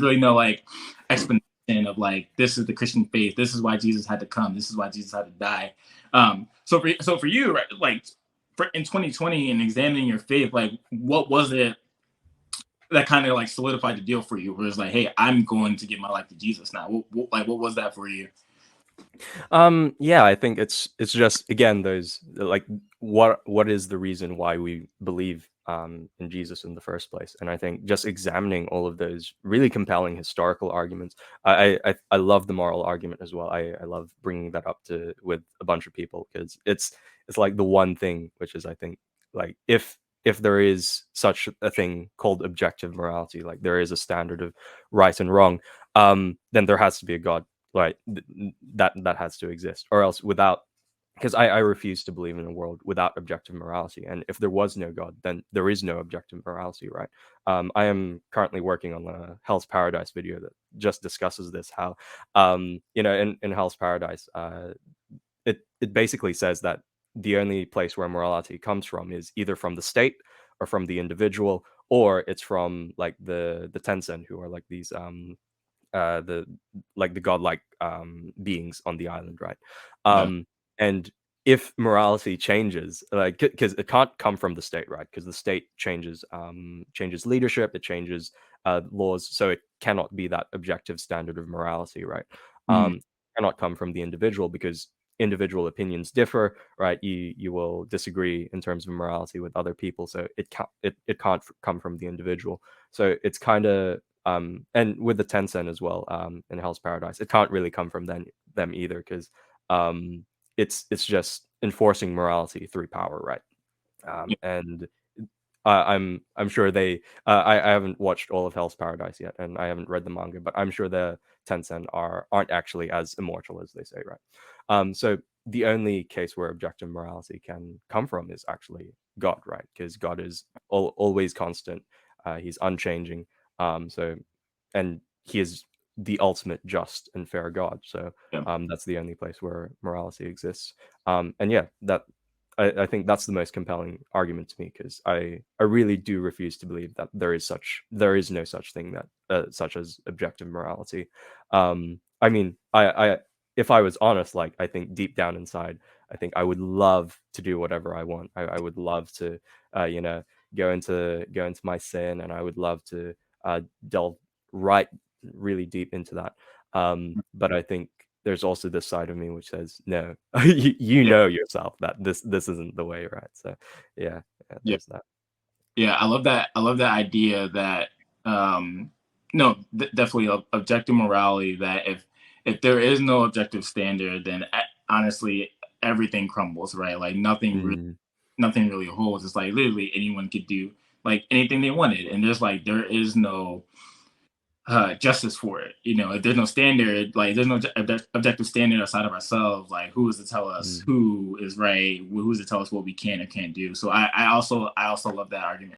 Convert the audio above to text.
really no like explanation of like this is the Christian faith. This is why Jesus had to come. This is why Jesus had to die. So for you, right, like in 2020 and examining your faith, like what was it that kind of like solidified the deal for you? Where it's like, hey, I'm going to give my life to Jesus now. What was that for you? Yeah, I think it's just again those like what is the reason why we believe in Jesus in the first place? And I think just examining all of those really compelling historical arguments. I love the moral argument as well. I love bringing that up to with a bunch of people because it's like the one thing which is I think like if there is such a thing called objective morality, like there is a standard of right and wrong, then there has to be a God, right? That has to exist, or else without, because I refuse to believe in a world without objective morality. And if there was no God, then there is no objective morality, right? I am currently working on a Hell's Paradise video that just discusses this. How, in Hell's Paradise, it basically says that the only place where morality comes from is either from the state or from the individual, or it's from like the Tencent, who are like these the like the godlike beings on the island, right? Yeah. And if morality changes, like because it can't come from the state, right? Because the state changes leadership, it changes laws, so it cannot be that objective standard of morality, right? Mm, Cannot come from the individual because individual opinions differ, right? You will disagree in terms of morality with other people, so it can't come from the individual. So it's kind of and with the Tencent as well, in Hell's Paradise, it can't really come from them either, because um, it's just enforcing morality through power, right? yeah. And I'm sure they I haven't watched all of Hell's Paradise yet, and I haven't read the manga, but I'm sure the Tencent aren't actually as immortal as they say, right? So the only case where objective morality can come from is actually God, right? Because God is always constant, he's unchanging, so and he is the ultimate just and fair God. So Yeah. that's the only place where morality exists. And yeah, that I think that's the most compelling argument to me, because I really do refuse to believe that there is no such thing that such as objective morality. I mean, I if I was honest, like I think deep down inside, I think I would love to do whatever I want. I would love to, you know, go into my sin, and I would love to delve right really deep into that. But I think there's also this side of me which says no. You Yeah. know yourself that this isn't the way, right? So yeah, yeah, Yeah. there's that. Yeah, I love that. I love that idea that no, definitely objective morality. That if there is no objective standard, then honestly everything crumbles, right? Like Mm, nothing really holds. It's like literally anyone could do like anything they wanted, and there is no justice for it. You know, if there's no standard, like there's no objective standard outside of ourselves, like who is to tell us mm. who is right, who's to tell us what we can or can't do. So I also love that argument.